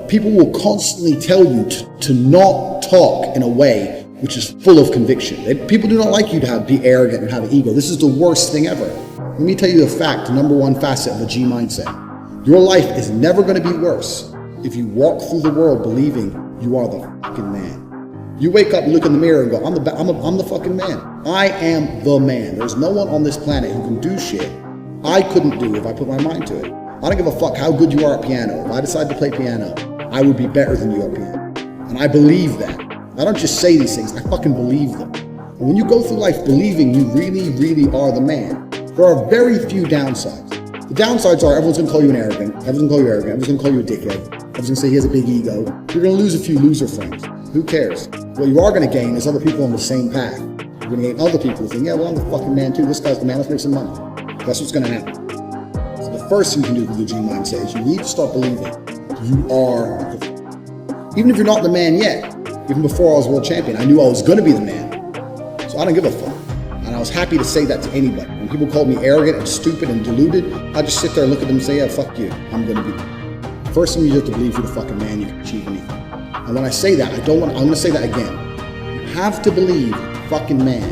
people will constantly tell you to not talk in a way which is full of conviction. People do not like you to be arrogant and have an ego. This is the worst thing ever. Let me tell you the fact, number one facet of a G mindset. Your life is never going to be worse if you walk through the world believing you are the fucking man. You wake up, look in the mirror and go, I'm the fucking man. I am the man. There's no one on this planet who can do shit I couldn't do if I put my mind to it. I don't give a fuck how good you are at piano. If I decide to play piano, I would be better than you at piano. And I believe that. I don't just say these things, I fucking believe them. And when you go through life believing you really, really are the man, there are very few downsides. The downsides are everyone's gonna call you an arrogant, everyone's gonna call you arrogant, everyone's gonna call you a dickhead, everyone's gonna say he has a big ego. You're gonna lose a few loser friends. Who cares? What you are gonna gain is other people on the same path. You're gonna gain other people who think, yeah, well, I'm the fucking man too. This guy's the man, let's make some money. That's what's gonna happen. So the first thing you can do with the G mindset is you need to start believing you are even if you're not the man yet. Even before I was world champion, I knew I was gonna be the man. So I don't give a fuck. And I was happy to say that to anybody. When people called me arrogant and stupid and deluded, I just sit there and look at them and say, yeah, fuck you, I'm gonna be the man. First thing you have to believe you're the fucking man, you can achieve anything. And when I say that, I'm gonna say that again. You have to believe you're the fucking man,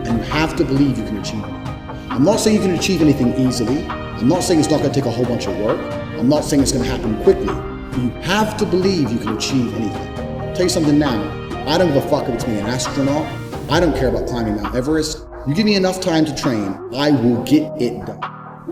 and you have to believe you can achieve anything. I'm not saying you can achieve anything easily. I'm not saying it's not gonna take a whole bunch of work. I'm not saying it's gonna happen quickly. But you have to believe you can achieve anything. I'll tell you something now, I don't give a fuck if it's being an astronaut. I don't care about climbing Mount Everest. You give me enough time to train, I will get it done.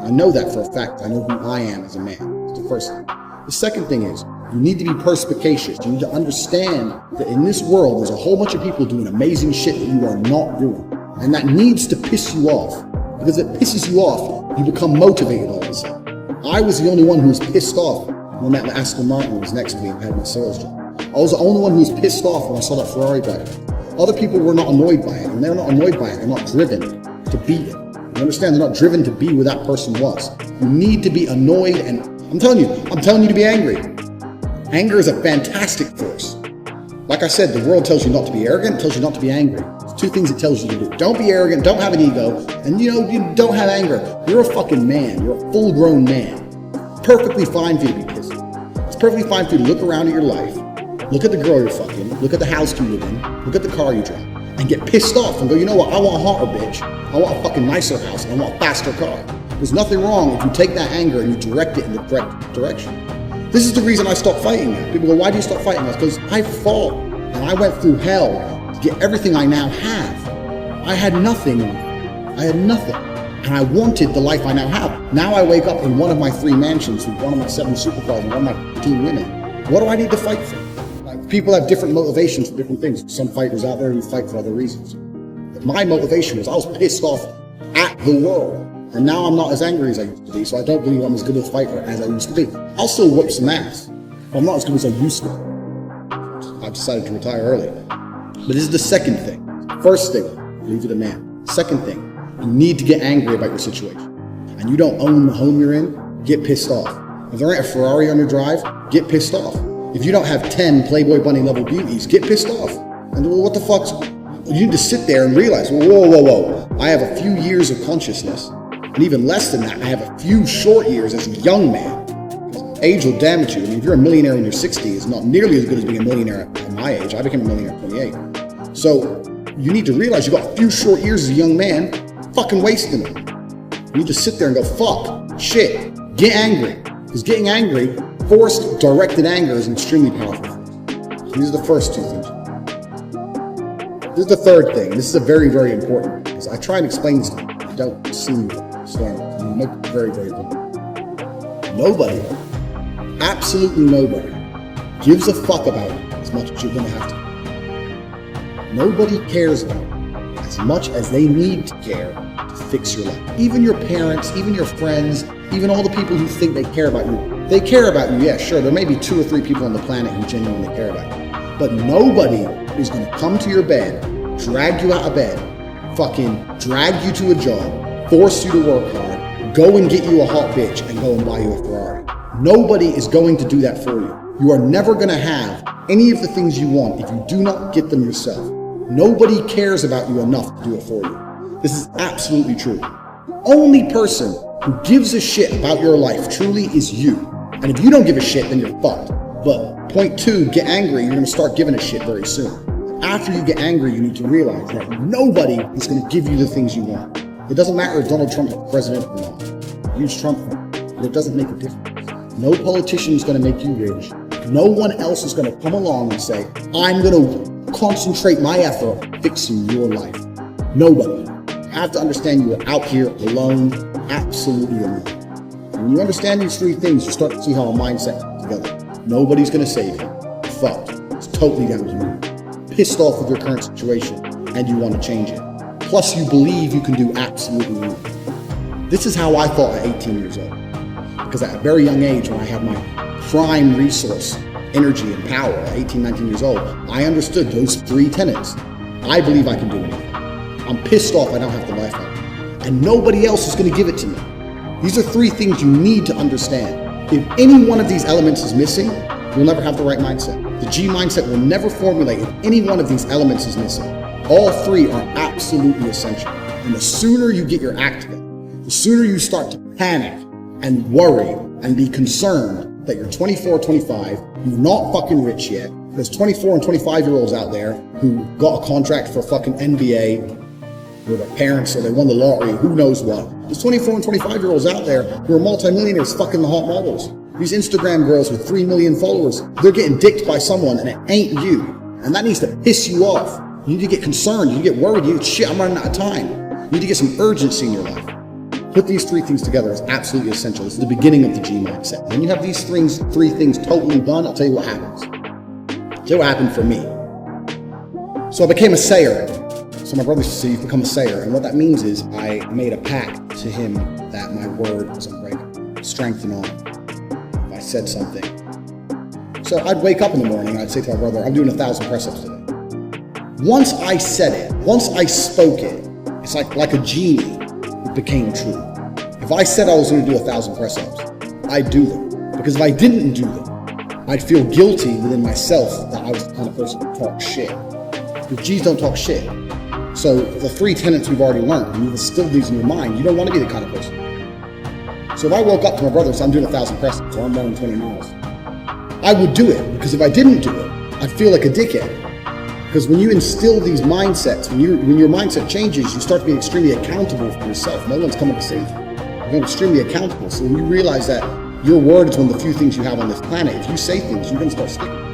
I know that for a fact. I know who I am as a man. It's the first thing. The second thing is, you need to be perspicacious. You need to understand that in this world, there's a whole bunch of people doing amazing shit that you are not doing. And that needs to piss you off. Because it pisses you off, you become motivated all of a sudden. I was the only one who was pissed off when that Aston Martin was next to me and had my sales job. I was the only one who was pissed off when I saw that Ferrari back there. Other people were not annoyed by it, and they're not annoyed by it. They're not driven to be it. You understand? They're not driven to be where that person was. You need to be annoyed, and I'm telling you to be angry. Anger is a fantastic force. Like I said, the world tells you not to be arrogant, tells you not to be angry. It's two things it tells you to do. Don't be arrogant, don't have an ego, and you don't have anger. You're a fucking man. You're a full-grown man. Perfectly fine for you to be pissed. It's perfectly fine for you to look around at your life, look at the girl you're fucking, look at the house you live in, look at the car you drive, and get pissed off and go, you know what, I want a hotter bitch. I want a fucking nicer house, and I want a faster car. There's nothing wrong if you take that anger and you direct it in the correct direction. This is the reason I stopped fighting now. People go, why do you stop fighting? That's because I fought, and I went through hell to get everything I now have. I had nothing. And I wanted the life I now have. Now I wake up in one of my 3 mansions with one of my 7 supercars and one of my 15 women. What do I need to fight for? Like, people have different motivations for different things. Some fighters out there who fight for other reasons. But my motivation was I was pissed off at the world. And now I'm not as angry as I used to be, so I don't believe I'm as good a fighter as I used to be. I'll still whip some ass, but I'm not as good as I used to. I've decided to retire early. But this is the second thing. First thing, believe you're the man. Second thing, you need to get angry about your situation. And you don't own the home you're in, get pissed off. If there ain't a Ferrari on your drive, get pissed off. If you don't have 10 Playboy Bunny level beauties, get pissed off. And well, what the fuck's... You need to sit there and realize, whoa. I have a few years of consciousness. And even less than that, I have a few short years as a young man. Age will damage you. I mean, if you're a millionaire in your 60s, it's not nearly as good as being a millionaire at my age. I became a millionaire at 28. So you need to realize you've got a few short years as a young man, fucking wasting them. You need to sit there and go, fuck, shit, get angry. Because getting angry, forced, directed anger is extremely powerful. So these are the first 2 things. This is the third thing. This is a very, very important because I try and explain this to you. You don't seem to understand it. You make it very, very important. Nobody, absolutely nobody, gives a fuck about it as much as you're going to have to. Nobody cares about it as much as they need to care to fix your life. Even your parents, even your friends, even all the people who think they care about you. They care about you, yeah, sure. There may be 2 or 3 people on the planet who genuinely care about you. But nobody is going to come to your bed, drag you out of bed, fucking drag you to a job, force you to work hard, go and get you a hot bitch and go and buy you a Ferrari. Nobody is going to do that for you. You are never going to have any of the things you want if you do not get them yourself. Nobody cares about you enough to do it for you. This is absolutely true. Only person who gives a shit about your life truly is you. And if you don't give a shit, then you're fucked. But Point two, get angry. You're going to start giving a shit very soon. After you get angry, you need to realize that nobody is going to give you the things you want. It doesn't matter if Donald Trump is president or not. Huge Trump fan, but it doesn't make a difference. No politician is going to make you rich. No one else is going to come along and say, I'm going to concentrate my effort on fixing your life. Nobody. You have to understand you are out here alone, absolutely alone. When you understand these three things, you start to see how a mindset comes together. Nobody's going to save you. Fucked. It's totally down to you. Pissed off with your current situation and you want to change it. Plus you believe you can do absolutely anything. This is how I thought at 18 years old. Because at a very young age, when I had my prime resource, energy and power at 18, 19 years old, I understood those three tenets. I believe I can do anything. I'm pissed off I don't have the life I want. And nobody else is going to give it to me. These are three things you need to understand. If any one of these elements is missing, you'll never have the right mindset. The G mindset will never formulate if any one of these elements is missing. All three are absolutely essential. And the sooner you get your act together, the sooner you start to panic and worry and be concerned that you're 24, 25, you're not fucking rich yet. There's 24 and 25-year-olds out there who got a contract for fucking NBA with their parents, or they won the lottery, who knows what. There's 24 and 25-year-olds out there who are multimillionaires fucking the hot models. These Instagram girls with 3 million followers, they're getting dicked by someone and it ain't you. And that needs to piss you off. You need to get concerned, you need to get worried, you need, shit, I'm running out of time. You need to get some urgency in your life. Put these three things together is absolutely essential. This is the beginning of the G mindset. When you have these three things totally done, I'll tell you what happens. I'll tell you what happened for me. So I became a sayer. So my brother used to say, you've become a sayer. And what that means is I made a pact to him that my word was unbreakable, strength and honor. If I said something. So I'd wake up in the morning and I'd say to my brother, I'm doing 1,000 press-ups today. Once I said it, once I spoke it, it's like a genie, it became true. If I said I was going to do 1,000 press-ups, I'd do them. Because if I didn't do them, I'd feel guilty within myself that I was the kind of person who talked shit. Because G's don't talk shit. So the three tenets we've already learned, and you've instilled these in your mind, you don't want to be the kind of person. So if I woke up to my brother and said, I'm doing 1,000 press-ups, or I'm running 20 miles, I would do it. Because if I didn't do it, I'd feel like a dickhead. Because when you instill these mindsets, when your mindset changes, you start to be extremely accountable for yourself. No one's coming to save you. You're extremely accountable. So when you realize that your word is one of the few things you have on this planet, if you say things, you're going to start sticking.